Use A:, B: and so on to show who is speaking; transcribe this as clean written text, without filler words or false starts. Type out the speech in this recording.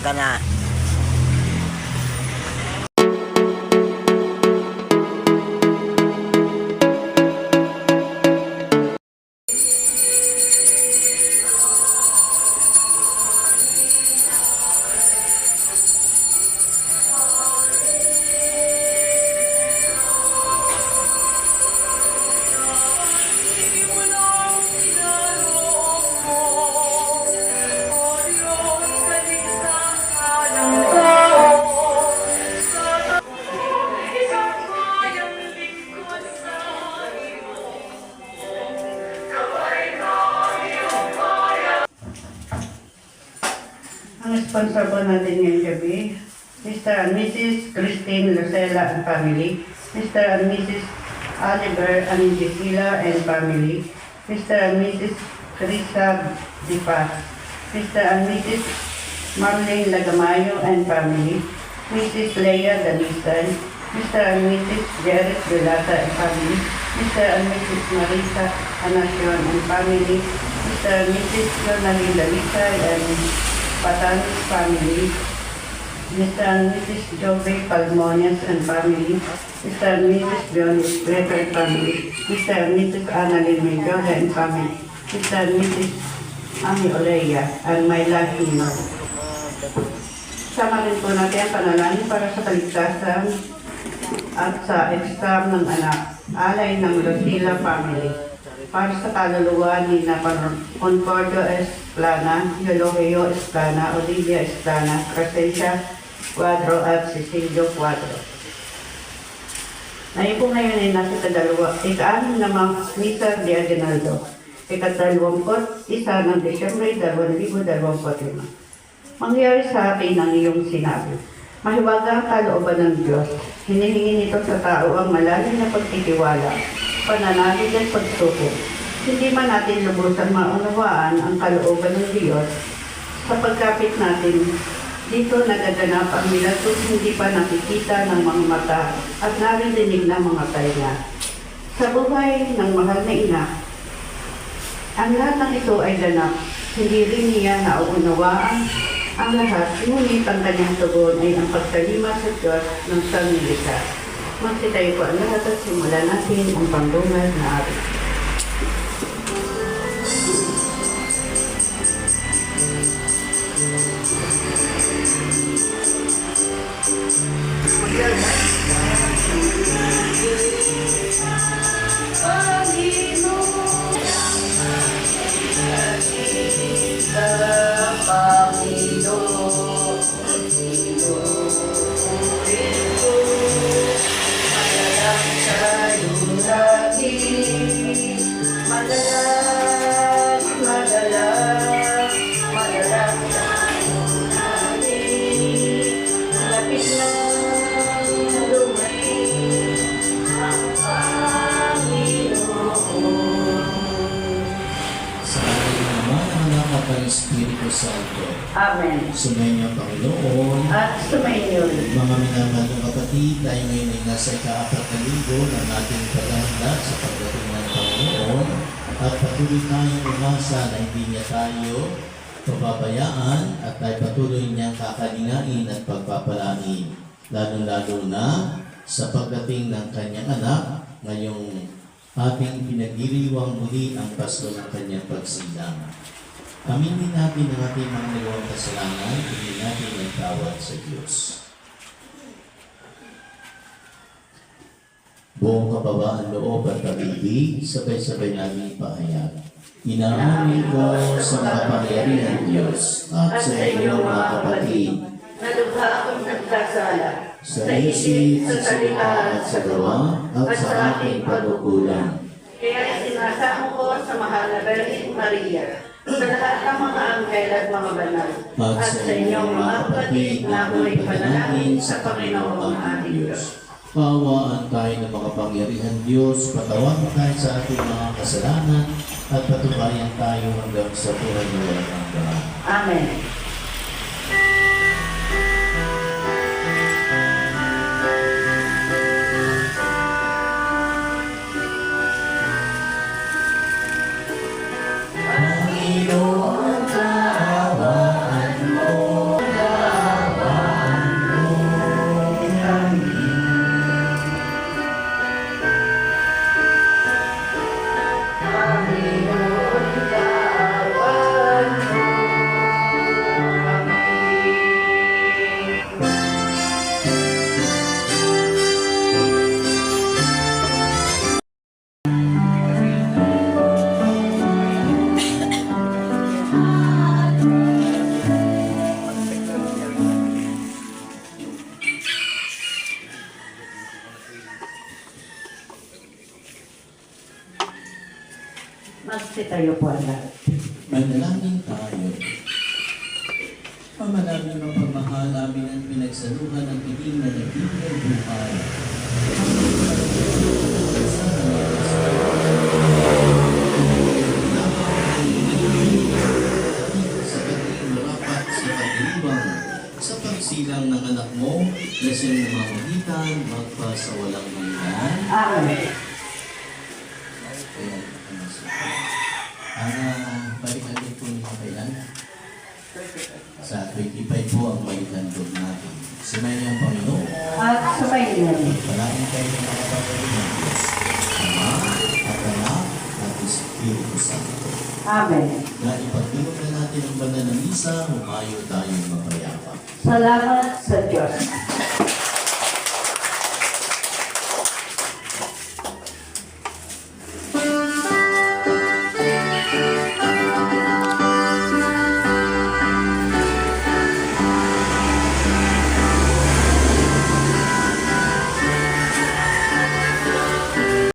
A: Umaga na.
B: Ang sponsor po natin ngayong gabi, Mr. and Mrs. Christine Lucela and family, Mr. and Mrs. Oliver and Gisela and family, Mr. and Mrs. Teresa Dipas, Mr. and Mrs. Marlene Lagamayo and family, Mrs. Leia Danisan, Mr. and Mrs. Jerry Vilata and family, Mr. and Mrs. Marisa Anacion and family, Mr. and Mrs. Jonalyn Lalisay and Patanis family, Mr. and Mrs. Jobe Palmonias and family, Mr. and Mrs. Johnny Gretel family, Mr. and Mrs. Annalyn Mendoza and family, Mr. and Mrs. Ami Oleya and my Latino. Sama rin po natin ang panalangin para sa kaligtasan at sa exam ng anak, alay ng Lucila family. Para sa kaluluwa ni Concordio Esplana, Eulogio Esplana, Olivia Esplana, Crescencia Cuadro at Cecilio Cuadro. Ngayon po ngayon ay nasa ika-6 na Misa de Aguinaldo, ika-21 ng Desyembre 2025. Mangyari sa atin ang iyong sinabi. Mahiwaga ang kalooban ng Diyos. Hinihingi nito sa tao ang malalim na pagtitiwala, pananalig at pagsubok. Hindi man natin lubusan maunawaan ang kalooban ng Diyos, sa pagkapit natin, dito nagaganap ang milagros hindi pa nakikita ng mga mata at naririnig ng mga tainga. Sa buhay ng mahal na ina, ang lahat ng ito ay ganap. Hindi rin niya nauunawaan ang lahat, ngunit ang kanyang tugon ay ang pagkalima sa Diyos ng sanglisa. Magsitayo po ang lahat at simulan natin ang pambungad na araw.
C: Espiritu Santo.
B: Amen.
C: Sumainyo, Panginoon.
B: At sumainyo.
C: Mga minamahal ng kapatid, tayo ngayon ay nasa ika-4 na linggo ng ating paghahanda sa pagdating ng Panginoon at patuloy tayong umasa na hindi niya tayo pababayaan at tayo patuloy niyang kakalingain at pagpapalain, lalo-lalo na sa pagdating ng kanyang anak ngayong ating pinagdiriwang muli ang pasto ng kanyang pagsilang. Aminin natin ang ating mga nagawang kasalanan, hindi natin nagtawad sa Diyos. Buong kababaan loob at pag-ibig, sabay-sabay natin ipahayag. Inaamin ko sa makapangyarihan Diyos at sa inyo mga kapatid,
B: na lubha akong nagkasala
C: sa isip, sa salita at sa gawa, at sa aking pagkukulang.
B: Kaya sinasamo ko sa mahal na Birhen Maria, sa lahat ng mga anghel at mga banal, at sa inyong mga kapatid na ako'y panalangin sa Panginoon ang ating Diyos.
C: Pawaan tayo ng makapangyarihan Diyos, patawarin tayo sa ating mga kasalanan, at patubayan tayo hanggang sa buhay na walang hanggan.
B: Amen.
C: Panginoon, kaawaan mo
B: Magsitayo po ang lahat.
C: Manalangin tayo. Ama namin ng pagmahal, amin ang pinagsaluhan ng piling na nagiging buhay. Sa kanyang marapat sa paglibang sa pagsilang ng anak mo na siyang namamagitan magpa sa walang hanggan.
B: Amen.
C: Balikan din po niyo kailan? Sa 25 po ang balikan doon natin. Sumayin ang Panginoon.
B: At sabay natin.
C: Palaging kayo ng mga kapatid ng Diyos. Ama, at Anak, at Espiritu Santo.
B: Amen.
C: Na ipagdiwag na natin ang banal na misa, humayo tayong mapayapa.
B: Salamat sa Diyos.